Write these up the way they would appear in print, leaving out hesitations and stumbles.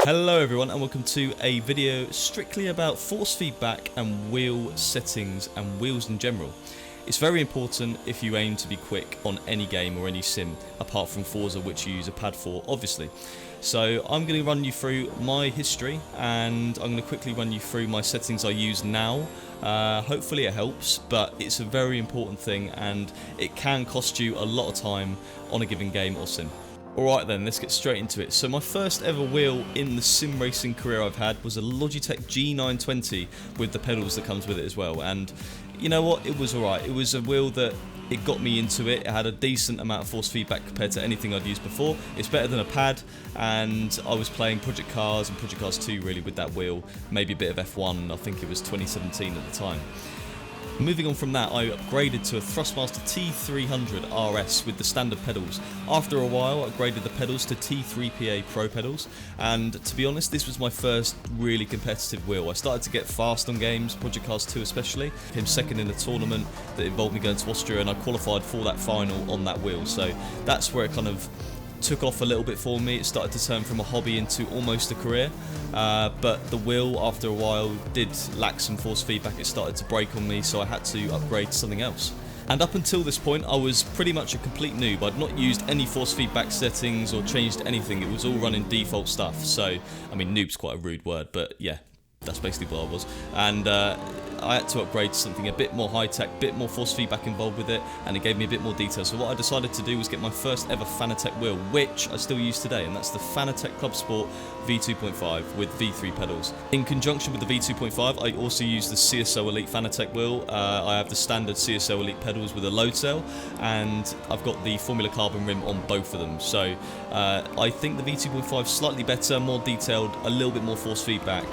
Hello everyone and welcome to a video strictly about force feedback and wheel settings and wheels in general. It's very important if you aim to be quick on any game or any sim, apart from Forza, which you use a pad for obviously. So I'm going to run you through my history and I'm going to quickly run you through my settings I use now. Hopefully it helps, but it's a very important thing and it can cost you a lot of time on a given game or sim. Alright then, let's get straight into it. So my first ever wheel in the sim racing career I've had was a Logitech G920 with the pedals that comes with it as well, and you know what, it was alright. It was a wheel that it got me into it. It had a decent amount of force feedback compared to anything I'd used before. It's better than a pad, and I was playing Project Cars and Project Cars 2 really with that wheel, maybe a bit of F1, I think it was 2017 at the time. Moving on from that, I upgraded to a Thrustmaster T300 RS with the standard pedals. After a while, I upgraded the pedals to T3PA Pro pedals, and to be honest, this was my first really competitive wheel. I started to get fast on games, Project Cars 2 especially. Came second in a tournament that involved me going to Austria, and I qualified for that final on that wheel. So that's where it kind of took off a little bit for me. It started to turn from a hobby into almost a career, but the wheel after a while did lack some force feedback. It started to break on me, so I had to upgrade to something else. And up until this point I was pretty much a complete noob. I'd not used any force feedback settings or changed anything. It was all running default stuff. So I mean, noob's quite a rude word, but yeah, that's basically what I was. And I had to upgrade to something a bit more high-tech, a bit more force feedback involved with it, and it gave me a bit more detail. So what I decided to do was get my first ever Fanatec wheel, which I still use today, and that's the Fanatec Club Sport V2.5 with V3 pedals. In conjunction with the V2.5, I also use the CSL Elite Fanatec wheel. I have the standard CSL Elite pedals with a load cell, and I've got the Formula Carbon rim on both of them. So I think the V2.5 is slightly better, more detailed, a little bit more force feedback.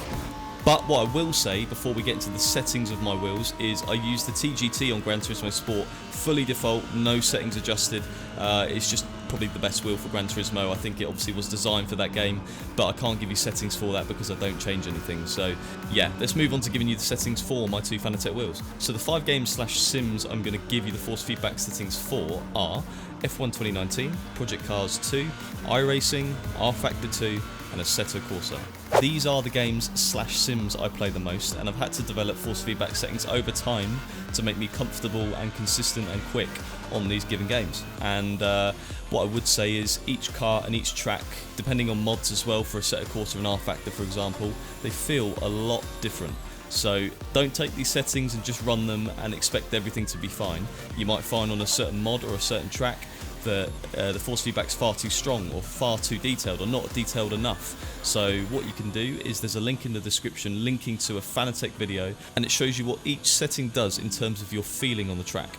But what I will say before we get into the settings of my wheels is I use the TGT on Gran Turismo Sport, fully default, no settings adjusted. It's just probably the best wheel for Gran Turismo. I think it obviously was designed for that game, but I can't give you settings for that because I don't change anything. So yeah, let's move on to giving you the settings for my two Fanatec wheels. So the 5 games/sims I'm going to give you the force feedback settings for are F1 2019, Project Cars 2, iRacing, R-Factor 2, and Assetto Corsa. These are the games/sims I play the most, and I've had to develop force feedback settings over time to make me comfortable and consistent and quick on these given games. And what I would say is each car and each track, depending on mods as well, for Assetto Corsa and R-Factor for example, they feel a lot different. So don't take these settings and just run them and expect everything to be fine. You might find on a certain mod or a certain track that the force feedback's far too strong or far too detailed or not detailed enough. So what you can do is there's a link in the description linking to a Fanatec video, and it shows you what each setting does in terms of your feeling on the track.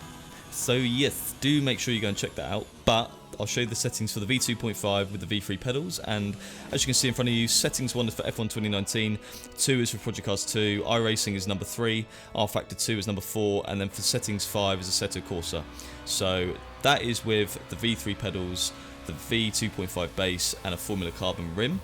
So yes, do make sure you go and check that out. But I'll show you the settings for the V2.5 with the V3 pedals, and as you can see in front of you, settings 1 is for F1 2019, 2 is for Project Cars 2, iRacing is number 3, R-Factor 2 is number 4, and then for settings 5 is Assetto Corsa. So that is with the V3 pedals, the V2.5 bass, and a Formula Carbon rim.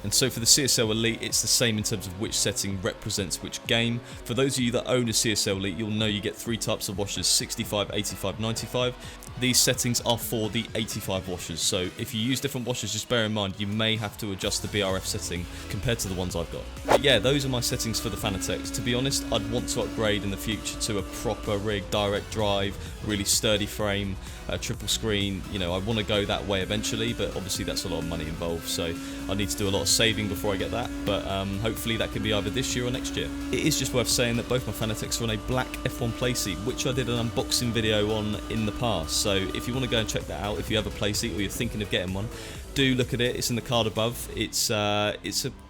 And so for the CSL Elite, it's the same in terms of which setting represents which game. For those of you that own a CSL Elite, you'll know you get 3 types of washers, 65, 85, 95. These settings are for the 85 washers, so if you use different washers, just bear in mind you may have to adjust the BRF setting compared to the ones I've got. But yeah, those are my settings for the Fanatec. To be honest, I'd want to upgrade in the future to a proper rig, direct drive, really sturdy frame, triple screen. You know, I want to go that way eventually, but obviously that's a lot of money involved, so I need to do a lot of saving before I get that, but hopefully that can be either this year or next year. It is just worth saying that both my Fanatics are on a black F1 playseat, which I did an unboxing video on in the past, so if you want to go and check that out, if you have a playseat or you're thinking of getting one, do look at it. It's in the card above. It's a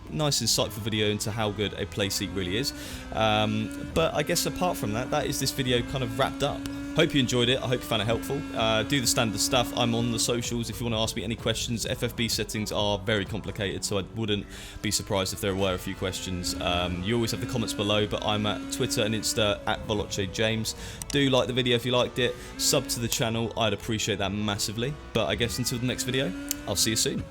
nice insightful video into how good a playseat really is, but I guess apart from that, that is this video kind of wrapped up. Hope you enjoyed it. I hope you found it helpful. Do the standard stuff. I'm on the socials if you want to ask me any questions. FFB settings are very complicated, so I wouldn't be surprised if there were a few questions. You always have the comments below, but I'm at Twitter and Insta at VoloceJames. Do like the video if you liked it. Sub to the channel. I'd appreciate that massively. But I guess until the next video, I'll see you soon.